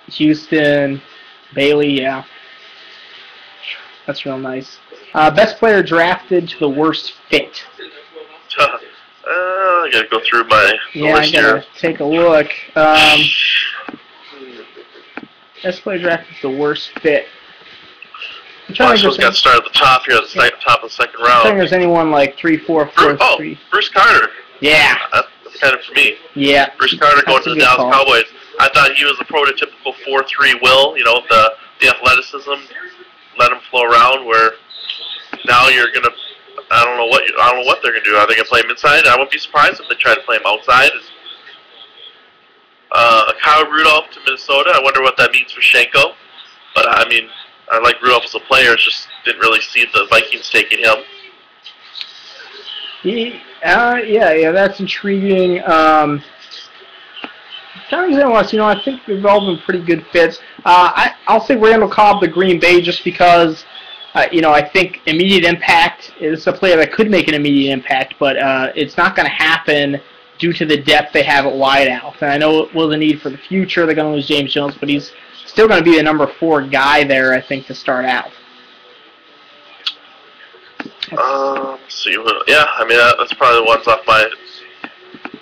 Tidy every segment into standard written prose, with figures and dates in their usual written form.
Houston, Bailey, yeah. That's real nice. Best player drafted to the worst fit. I gotta go through my I list gotta here. take a look. Best player drafted to the worst fit. I'm trying to Marshall's got to start at the top here, at the top of the second I think round. there's anyone like 3, 4, 4, 3. Bruce Carter. Yeah. That's kind of for me. Yeah. Bruce Carter going That's a to the good Dallas call. Cowboys. I thought he was a prototypical 4-3 Will, the athleticism, let him flow around. Where now you're gonna, I don't know what they're gonna do. Are they gonna play him inside? I wouldn't be surprised if they try to play him outside. Kyle Rudolph to Minnesota. I wonder what that means for Schenko. But I mean, I like Rudolph as a player. Just didn't really see the Vikings taking him. Yeah, that's intriguing. I think they've all been pretty good fits. I'll say Randall Cobb to Green Bay just because, I think immediate impact is a player that could make an immediate impact, but it's not going to happen due to the depth they have at wideout. And I know it was a need for the future. They're going to lose James Jones, but he's still going to be the number 4 guy there, I think, to start out. Let's see. Yeah, I mean, that's probably the ones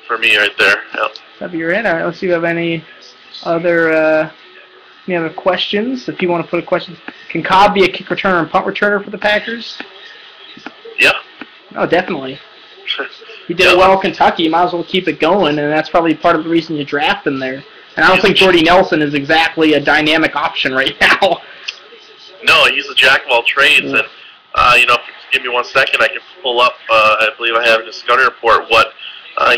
for me right there. Yeah. That'd be your in. All right, let's see if we have any other questions. If you want to put a question, can Cobb be a kick returner and punt returner for the Packers? Yeah. Oh, definitely. He did it well in Kentucky. You might as well keep it going, and that's probably part of the reason you draft him there. And I don't think Jordy Nelson is exactly a dynamic option right now. No, he's a jack of all trades, and if you give me 1 second, I can pull up. I believe I have in the scouting report what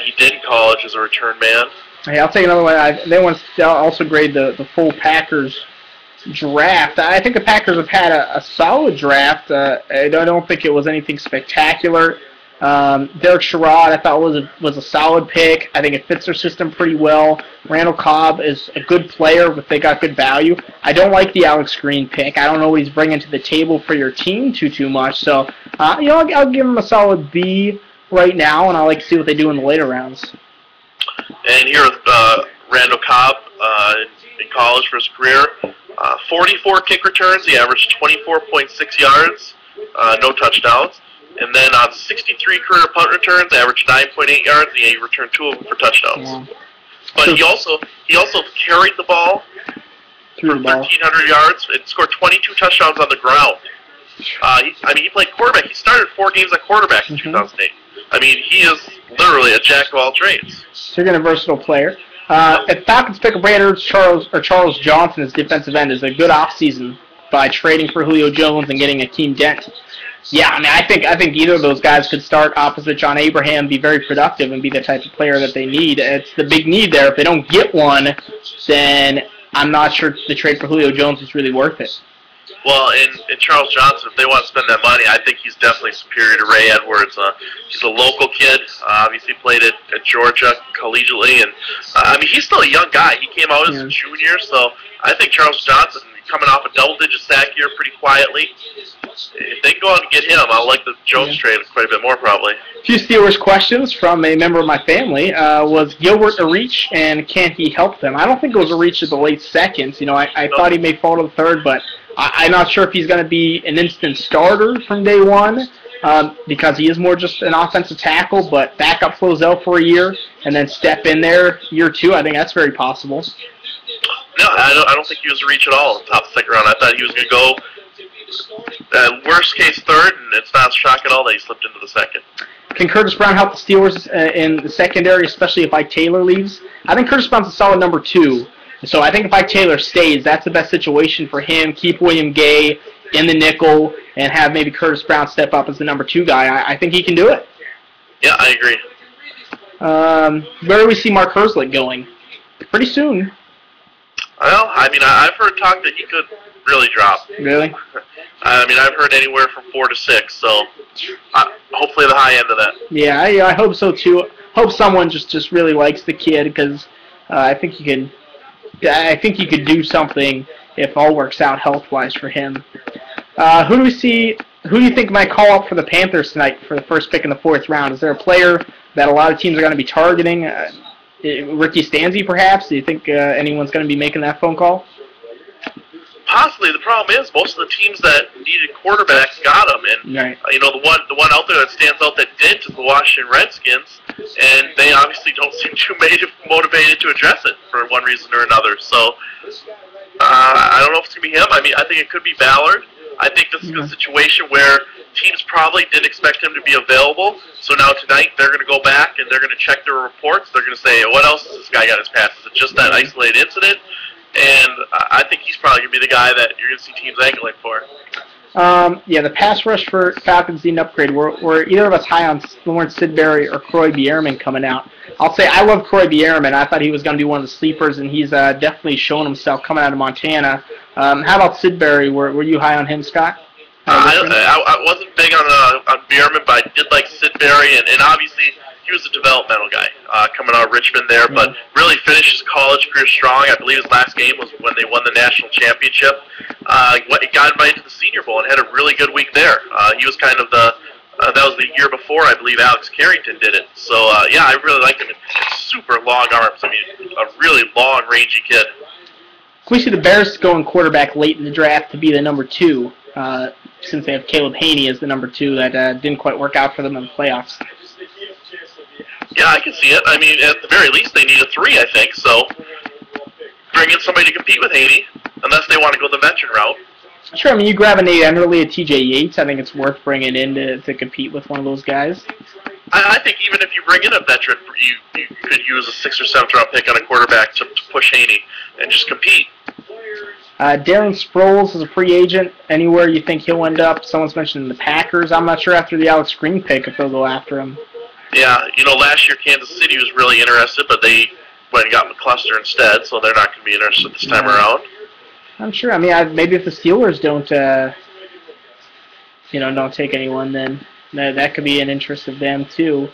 he did in college as a return man. Hey, I'll take another one. They want to also grade the full Packers draft. I think the Packers have had a solid draft. I don't think it was anything spectacular. Derek Sherrod, I thought was a solid pick. I think it fits their system pretty well. Randall Cobb is a good player, but they got good value. I don't like the Alex Green pick. I don't know what he's bringing to the table for your team too much. So, I'll give him a solid B right now, and I'll like to see what they do in the later rounds. And here with Randall Cobb in college for his career, 44 kick returns. He averaged 24.6 yards, no touchdowns. And then on 63 career punt returns, averaged 9.8 yards, and he returned 2 of them for touchdowns. Yeah. But he also carried the ball for 1,300 yards and scored 22 touchdowns on the ground. He played quarterback. He started 4 games at quarterback in 2008. I mean, he is literally a jack of all trades. So you're a versatile player. If Falcons pick up Raiders, Charles Johnson as defensive end is a good offseason by trading for Julio Jones and getting Akeem Dent. Yeah, I mean, I think either of those guys could start opposite John Abraham, be very productive, and be the type of player that they need. It's the big need there. If they don't get one, then I'm not sure the trade for Julio Jones is really worth it. Well, in Charles Johnson, if they want to spend that money, I think he's definitely superior to Ray Edwards. He's a local kid. Obviously played at Georgia collegiately, and he's still a young guy. He came out as a junior, so I think Charles Johnson, coming off a double-digit sack year pretty quietly, if they can go out and get him, I'll like the Jones trade quite a bit more probably. A few Steelers questions from a member of my family. Was Gilbert a reach, and can he help them? I don't think it was a reach at the late seconds. I thought he may fall to the third, but I'm not sure if he's going to be an instant starter from day one because he is more just an offensive tackle, but backup Flozell for a year and then step in there year 2. I think that's very possible. No, I don't think he was a reach at all top of the second round. I thought he was going to go worst case third, and it's not shocking at all that he slipped into the second. Can Curtis Brown help the Steelers in the secondary, especially if Ike Taylor leaves? I think Curtis Brown's a solid number 2. So I think if Ike Taylor stays, that's the best situation for him. Keep William Gay in the nickel and have maybe Curtis Brown step up as the number 2 guy. I think he can do it. Yeah, I agree. Where do we see Mark Herzlich going? Pretty soon. Well, I've heard talk that he could really drop. Really? I've heard anywhere from 4 to 6, so hopefully the high end of that. Yeah, I hope so too. Hope someone just really likes the kid because I think he could do something if all works out health-wise for him. Who do you think might call up for the Panthers tonight for the first pick in the 4th round? Is there a player that a lot of teams are going to be targeting? Ricky Stanzi, perhaps? Do you think anyone's going to be making that phone call? possibly. The problem is most of the teams that needed quarterbacks got them, and Right. The one out there that stands out that didn't is the Washington Redskins, and they obviously don't seem too motivated to address it for one reason or another. So I don't know if it's gonna be him. I mean, I think it could be Ballard. I think this is a situation where teams probably didn't expect him to be available. So now tonight they're going to go back and they're going to check their reports. They're going to say, what else has this guy got his pass? Is it just that isolated incident? And I think he's probably going to be the guy that you're going to see teams angling for. Yeah, the pass rush for Falcons need an upgrade. We're either of us high on Lawrence Sidbury or Croy Bierman coming out. I'll say I love Croy Bierman. I thought he was going to be one of the sleepers, and he's definitely shown himself coming out of Montana. How about Sidbury? Were you high on him, Scott? I wasn't big on Bierman, but I did like Sidbury, and obviously he was a developmental guy coming out of Richmond there, but really finished his college career strong. I believe his last game was when they won the national championship. He got invited to the Senior Bowl and had a really good week there. He was kind of that was the year before, I believe, Alex Carrington did it. So, yeah, I really liked him. Super long arms. I mean, a really long, rangy kid. We see the Bears going quarterback late in the draft to be the number 2, since they have Caleb Haney as the number 2. That didn't quite work out for them in the playoffs. Yeah, I can see it. I mean, at the very least, they need a 3, I think. So, bring in somebody to compete with Haney, unless they want to go the veteran route. Sure, I mean, you grab a Nate Enderle, a TJ Yates, I think it's worth bringing in to compete with one of those guys. I think even if you bring in a veteran, you could use a 6th or 7th round pick on a quarterback to push Haney and just compete. Darren Sproles is a free agent. Anywhere you think he'll end up? Someone's mentioned the Packers. I'm not sure after the Alex Green pick if they'll go after him. Yeah, last year Kansas City was really interested, but they went and got McCluster instead, so they're not going to be interested this time around. I'm sure. I mean, maybe if the Steelers don't take anyone, then that could be an interest of them too.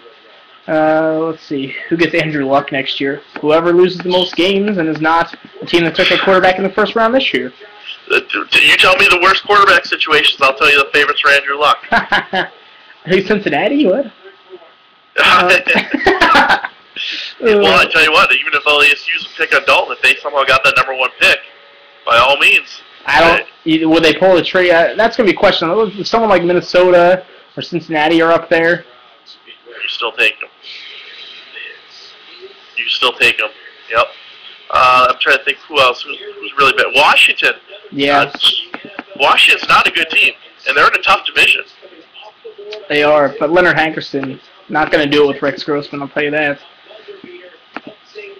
Let's see. Who gets Andrew Luck next year? Whoever loses the most games and is not the team that took a quarterback in the first round this year. You tell me the worst quarterback situations, I'll tell you the favorites for Andrew Luck. Who's Cincinnati? What? Well, I tell you what, even if LSU's pick on Dalton, if they somehow got that number 1 pick, by all means. Would they pull the trade? That's going to be a question. If someone like Minnesota or Cincinnati are up there, you still take them. You still take them. Yep. I'm trying to think who else. Who's really bad. Washington. Yeah. Washington's not a good team, and they're in a tough division. They are, but Leonard Hankerson not going to do it with Rex Grossman. I'll tell you that.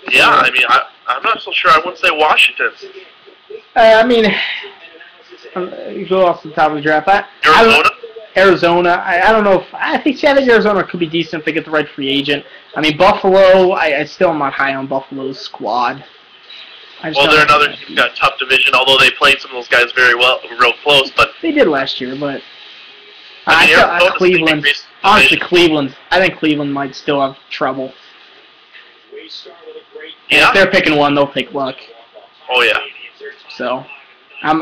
Yeah, I mean, I'm not so sure. I wouldn't say Washington. I mean, you go off the top of the draft. Arizona. I don't know if I think Arizona could be decent if they get the right free agent. I mean, Buffalo. I still am not high on Buffalo's squad. Well, they're another team got a tough division. Although they played some of those guys very well, real close, but they did last year. But Cleveland. Honestly, Cleveland. I think Cleveland might still have trouble. Yeah. If they're picking one, they'll pick Luck. Oh yeah. So, that's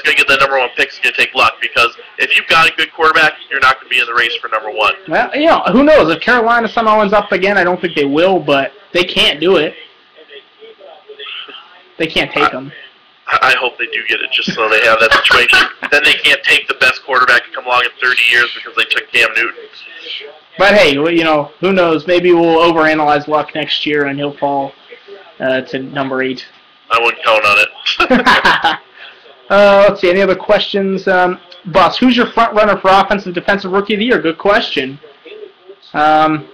going to get the number 1 pick. Is going to take Luck because if you've got a good quarterback, you're not going to be in the race for number 1. Well, who knows? If Carolina somehow ends up again, I don't think they will, but they can't do it. They can't take them. I hope they do get it just so they have that situation. Then they can't take the best quarterback to come along in 30 years because they took Cam Newton. But hey, who knows? Maybe we'll overanalyze Luck next year and he'll fall to number 8. I wouldn't count on it. Let's see. Any other questions? Bus, who's your front runner for offensive defensive rookie of the year? Good question. Well,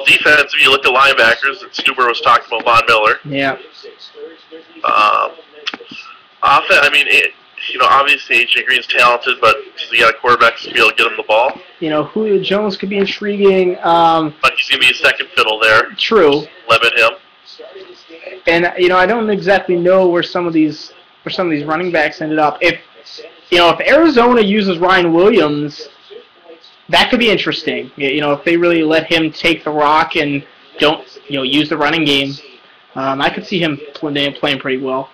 defense, if you look at linebackers, Stuber was talking about Von Miller. Yeah. Offense, I mean, obviously A.J. Green's talented, but you got a quarterback to be able to get him the ball. Julio Jones could be intriguing. But he's going to be a second fiddle there. True. Limit him. And I don't exactly know where some of these running backs ended up. If Arizona uses Ryan Williams, that could be interesting. If they really let him take the rock and don't use the running game, I could see him playing pretty well.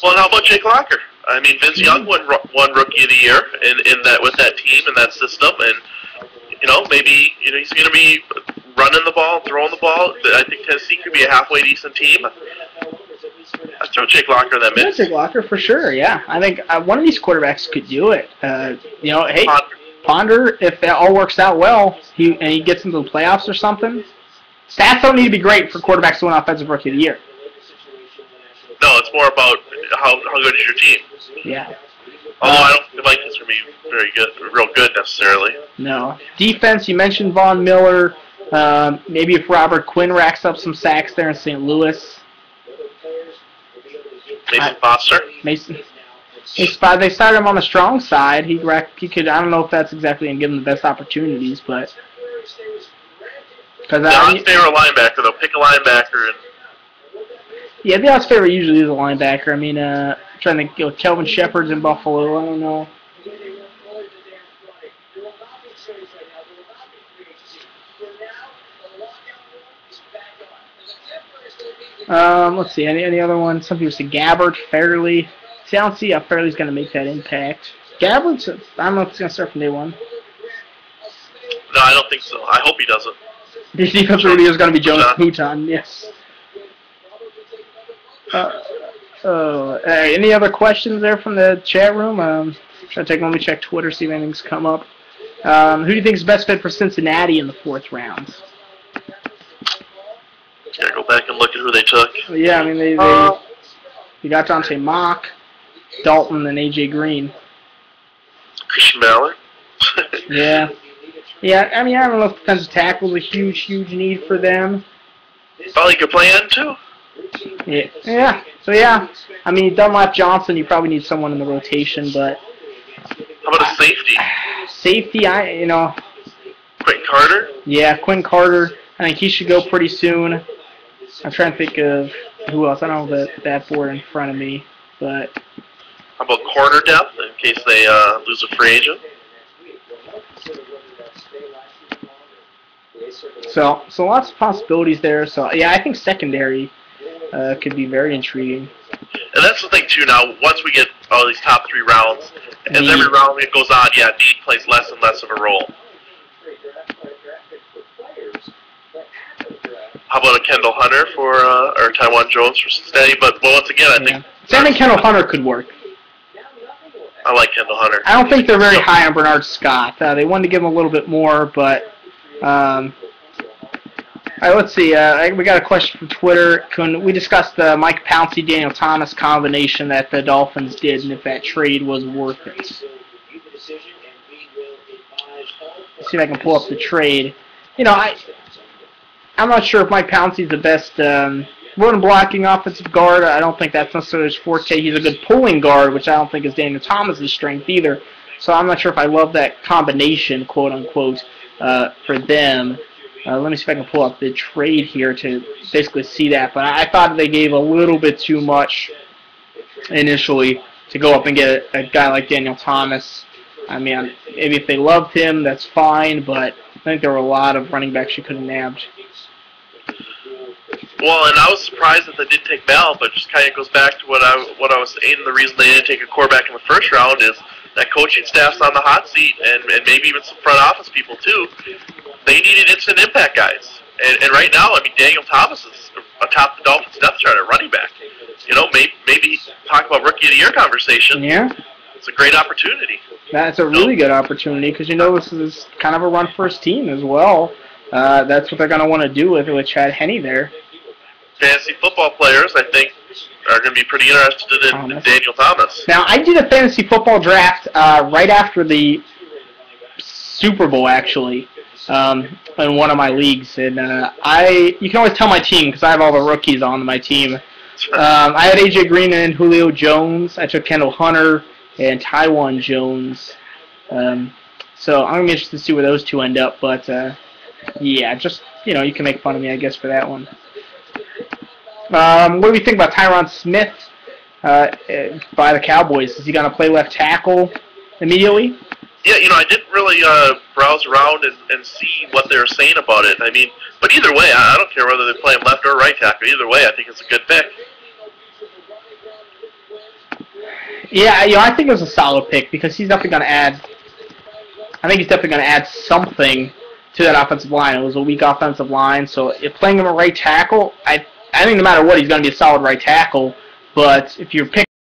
Well, and how about Jake Locker? I mean, Vince Young won Rookie of the Year in that with that team and that system, and maybe he's going to be running the ball, throwing the ball. I think Tennessee could be a halfway decent team. I'd throw Jake Locker in that mid. Jake Locker for sure. Yeah, I think one of these quarterbacks could do it. Hey, Ponder, if that all works out well, he gets into the playoffs or something. Stats don't need to be great for quarterbacks to win Offensive Rookie of the Year. No, it's more about how good is your team. Yeah. Although I don't think the Vikings are going to be very good, real good necessarily. No. Defense, you mentioned Von Miller. Maybe if Robert Quinn racks up some sacks there in St. Louis. Mason Foster. They started him on the strong side. He could. I don't know if that's exactly going to give him the best opportunities, but the odds favor a linebacker though. Pick a linebacker and. Yeah, the odds favor usually is a linebacker. I mean, trying to think, Kelvin Shepard's in Buffalo. I don't know. Let's see. Any other ones? Some people say Gabbert, Fairley. See, I don't see how Fairley's going to make that impact. Gabbert's, I don't know if it's going to start from day one. No, I don't think so. I hope he doesn't. The defense really is going to be Jonas Mouton, yes. Any other questions there from the chat room? Let me check Twitter, see if anything's come up. Who do you think is best fit for Cincinnati in the 4th round? Gotta go back and look at who they took. Well, yeah, I mean, they got Dante Mock, Dalton, and A.J. Green. Christian Ballard. Yeah. Yeah, I mean, I don't know if defensive tackle is a huge need for them. Well, he could play end, too. Yeah. So, yeah. I mean, Dunlap Johnson, you probably need someone in the rotation, but... How about a safety? Safety, Quentin Carter? Yeah, Quentin Carter. I think he should go pretty soon. I'm trying to think of who else. I don't know that board in front of me, but... How about corner depth in case they lose a free agent? So lots of possibilities there. So, yeah, I think secondary could be very intriguing. And that's the thing, too, now, once we get all these top 3 rounds, as every round it goes on, yeah, need plays less and less of a role. How about a Kendall Hunter or Taiwan Jones for Cincinnati? But once again, I think... I think Kendall Hunter could work. I like Kendall Hunter. I don't think they're very high on Bernard Scott. They wanted to give him a little bit more, but... all right, let's see. We got a question from Twitter. We discussed the Mike Pouncey, Daniel Thomas combination that the Dolphins did, and if that trade was worth it. Let's see if I can pull up the trade. I'm not sure if Mike Pouncey's the best run blocking offensive guard. I don't think that's necessarily his forte. He's a good pulling guard, which I don't think is Daniel Thomas's strength either. So I'm not sure if I love that combination, quote unquote, for them. Let me see if I can pull up the trade here to basically see that. But I thought they gave a little bit too much initially to go up and get a guy like Daniel Thomas. I mean, maybe if they loved him, that's fine, but I think there were a lot of running backs you could have nabbed. Well, and I was surprised that they didn't take Bell, but just kind of goes back to what I was saying. The reason they didn't take a quarterback in the first round is that coaching staff's on the hot seat, and maybe even some front office people too. They needed instant impact guys, and right now, I mean, Daniel Thomas is atop the Dolphins' depth chart at running back. Maybe talk about rookie of the year conversation. Yeah, it's a great opportunity. That's a really good opportunity because this is kind of a run-first team as well. That's what they're going to want to do with Chad Henne there. Fantasy football players, I think, are going to be pretty interested in Daniel Thomas. Now, I did a fantasy football draft right after the Super Bowl, actually, in one of my leagues. And you can always tell my team because I have all the rookies on my team. I had A.J. Green and Julio Jones. I took Kendall Hunter and Taiwan Jones. So I'm interested to see where those two end up. But, yeah, just, you can make fun of me, I guess, for that one. What do we think about Tyron Smith by the Cowboys? Is he going to play left tackle immediately? Yeah, I didn't really browse around and see what they were saying about it. I mean, but either way, I don't care whether they play him left or right tackle. Either way, I think it's a good pick. Yeah, I think it was a solid pick because he's definitely going to add. I think he's definitely going to add something to that offensive line. It was a weak offensive line, so if playing him a right tackle, I I think no matter what, he's going to be a solid right tackle. But if you're picking